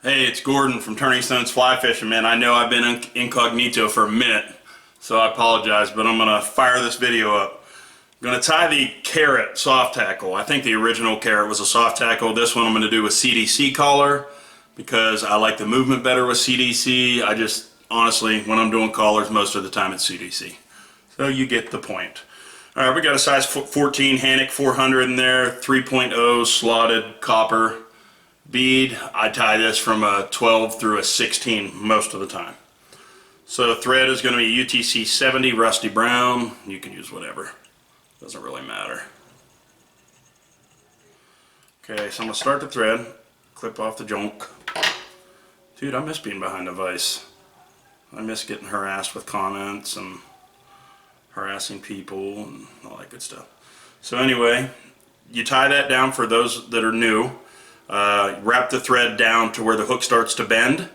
Hey, it's Gordon from Turning Stones Fly Fishing, man. I know I've been incognito for a minute, so I apologize, but I'm gonna fire this video up. I'm gonna tie the Carrot soft tackle. I think the original Carrot was a soft tackle. This one I'm gonna do with CDC collar because I like the movement better with CDC. Honestly, when I'm doing collars, most of the time it's CDC. So you get the point. All right, we got a size 14 Hannock 400 in there, 3.0 slotted copper bead. I tie this from a 12 through a 16 most of the time. So thread is going to be UTC 70 rusty brown. You can use whatever, doesn't really matter. Okay, so I'm going to start the thread, clip off the junk. Dude, I miss being behind a vise. I miss getting harassed with comments and harassing people and all that good stuff. So anyway, you tie that down for those that are new. Wrap the thread down to where the hook starts to bend,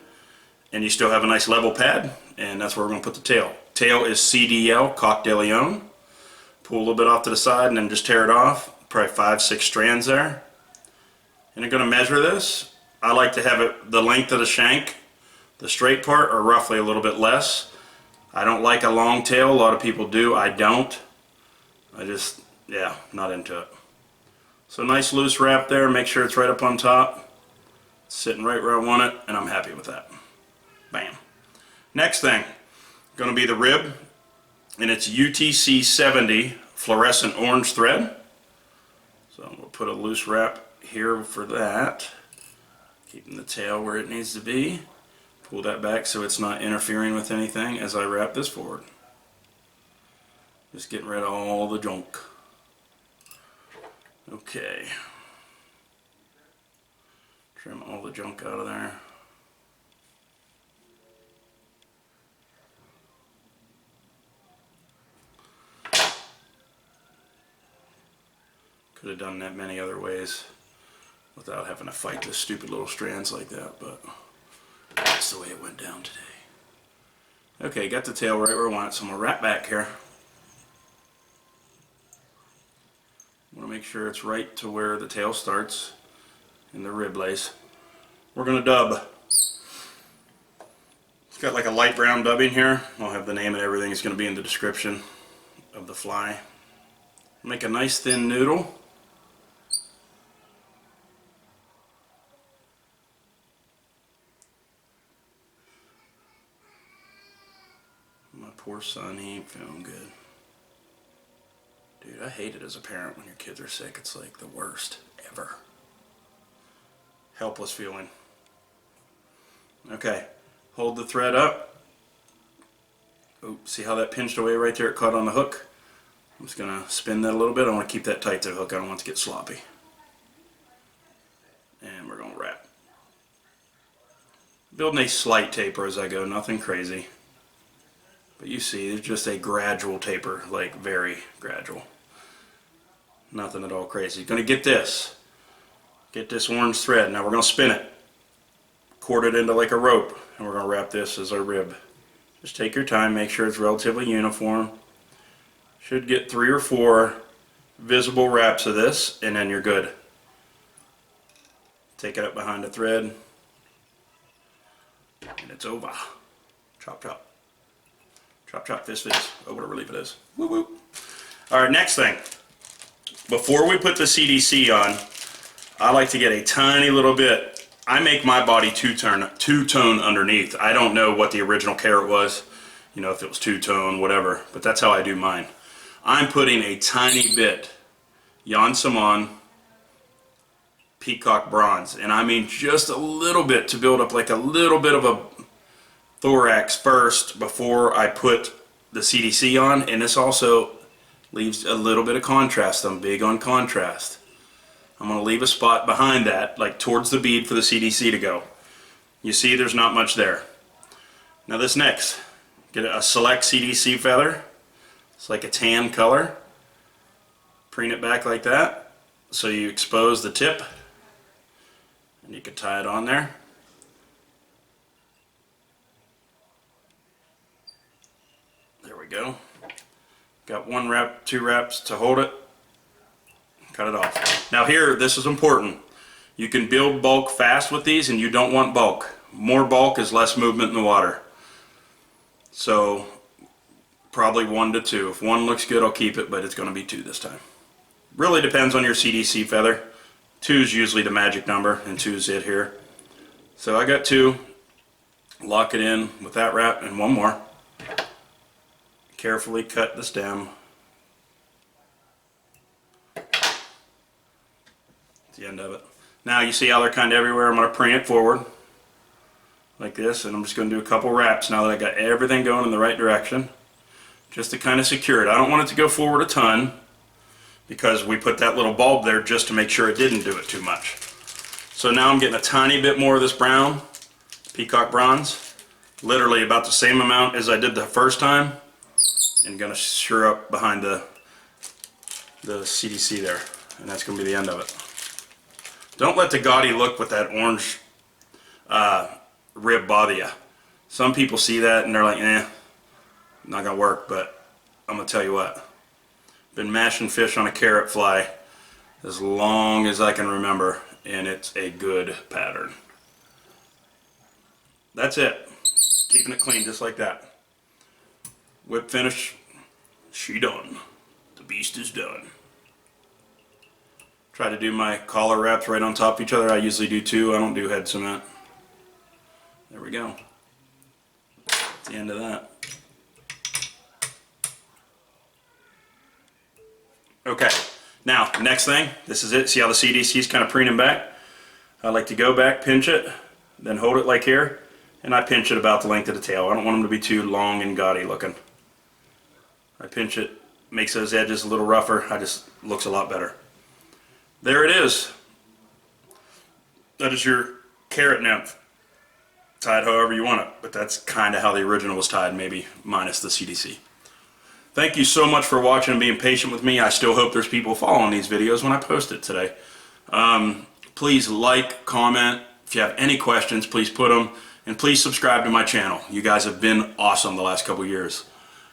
and you still have a nice level pad, and that's where we're going to put the tail. Tail is CDL, Coq de Leon. Pull a little bit off to the side and then just tear it off. Probably 5-6 strands there. And I'm going to measure this. I like to have it the length of the shank, the straight part, or roughly a little bit less. I don't like a long tail. A lot of people do. I don't. Not into it. So nice loose wrap there, make sure it's right up on top. It's sitting right where I want it, and I'm happy with that. Bam. Next thing, going to be the rib, and it's UTC 70 fluorescent orange thread. So we'll put a loose wrap here for that. Keeping the tail where it needs to be. Pull that back so it's not interfering with anything as I wrap this forward. Just getting rid of all the junk. Okay, trim all the junk out of there. Could have done that many other ways without having to fight the stupid little strands like that, but that's the way it went down today. Okay, got the tail right where I want it, so I'm going to wrap back here. I want to make sure it's right to where the tail starts in the rib lace. We're going to dub. It's got like a light brown dubbing here. I'll have the name and everything. It's going to be in the description of the fly. Make a nice thin noodle. My poor son, he ain't feeling good. Dude, I hate it as a parent when your kids are sick. It's like the worst ever. Helpless feeling. Okay, hold the thread up. Oh, see how that pinched away right there? It caught on the hook. I'm just going to spin that a little bit. I want to keep that tight to the hook. I don't want it to get sloppy. And we're going to wrap. Building a slight taper as I go, nothing crazy. But you see, it's just a gradual taper, like very gradual. Nothing at all crazy. You're going to get this orange thread. Now we're going to spin it. Cord it into like a rope, and we're going to wrap this as our rib. Just take your time, make sure it's relatively uniform. Should get 3 or 4 visible wraps of this, and then you're good. Take it up behind the thread, and it's over. Chop, chop. Chop, chop, fist, fist. Oh, whatever leaf it is. Woo, woo. Alright, next thing. Before we put the CDC on, I like to get a tiny little bit. I make my body two-tone underneath. I don't know what the original Carrot was, you know, if it was two-tone, whatever, but that's how I do mine. I'm putting a tiny bit Jan Simon Peacock Bronze, and I mean just a little bit to build up like a little bit of a thorax first before I put the CDC on, and this also leaves a little bit of contrast. I'm big on contrast. I'm going to leave a spot behind that, like towards the bead for the CDC to go. You see there's not much there. Now this next, get a select CDC feather. It's like a tan color. Preen it back like that so you expose the tip, and you can tie it on there. There we go. Got 1 wrap, 2 wraps to hold it. Cut it off. Now here, this is important. You can build bulk fast with these, and you don't want bulk. More bulk is less movement in the water. So probably 1 to 2. If 1 looks good, I'll keep it, but it's going to be 2 this time. Really depends on your CDC feather. 2 is usually the magic number, and 2 is it here. So I got 2. Lock it in with that wrap and 1 more. Carefully cut the stem. That's the end of it. Now you see how they're kind of everywhere. I'm going to preen it forward like this, and I'm just going to do a couple wraps now that I got everything going in the right direction, just to kind of secure it. I don't want it to go forward a ton because we put that little bulb there just to make sure it didn't do it too much. So now I'm getting a tiny bit more of this brown, peacock bronze, literally about the same amount as I did the first time, and going to sure up behind the CDC there, and that's going to be the end of it. Don't let the gaudy look with that orange rib bother you. Some people see that and they're like, not gonna work, but I'm gonna tell you what. Been mashing fish on a carrot fly as long as I can remember, and it's a good pattern. That's it. Keeping it clean just like that. Whip finish, she done. The beast is done. Try to do my collar wraps right on top of each other. I usually do 2. I don't do head cement. There we go. That's the end of that. Okay, now next thing, this is it. See how the CDC is kind of preening back? I like to go back, pinch it, then hold it like here, and I pinch it about the length of the tail. I don't want them to be too long and gaudy looking. I pinch it, makes those edges a little rougher. I just looks a lot better. There it is. That is your carrot nymph. Tied however you want it, but that's kind of how the original was tied, maybe minus the CDC. Thank you so much for watching and being patient with me. I still hope there's people following these videos when I post it today. Please like, comment. If you have any questions, please put them. And please subscribe to my channel. You guys have been awesome the last couple years.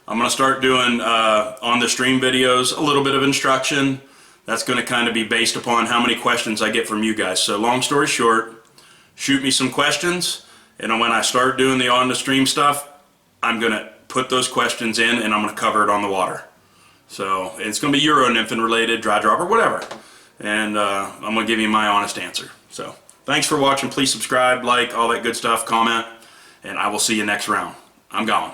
I'm going to start doing on the stream videos, a little bit of instruction. That's going to kind of be based upon how many questions I get from you guys. So long story short, shoot me some questions, and when I start doing the on the stream stuff, I'm going to put those questions in and I'm going to cover it on the water. So it's going to be Euro nymphing related, dry drop, or whatever. And I'm going to give you my honest answer. So thanks for watching. Please subscribe, like, all that good stuff, comment, and I will see you next round. I'm gone.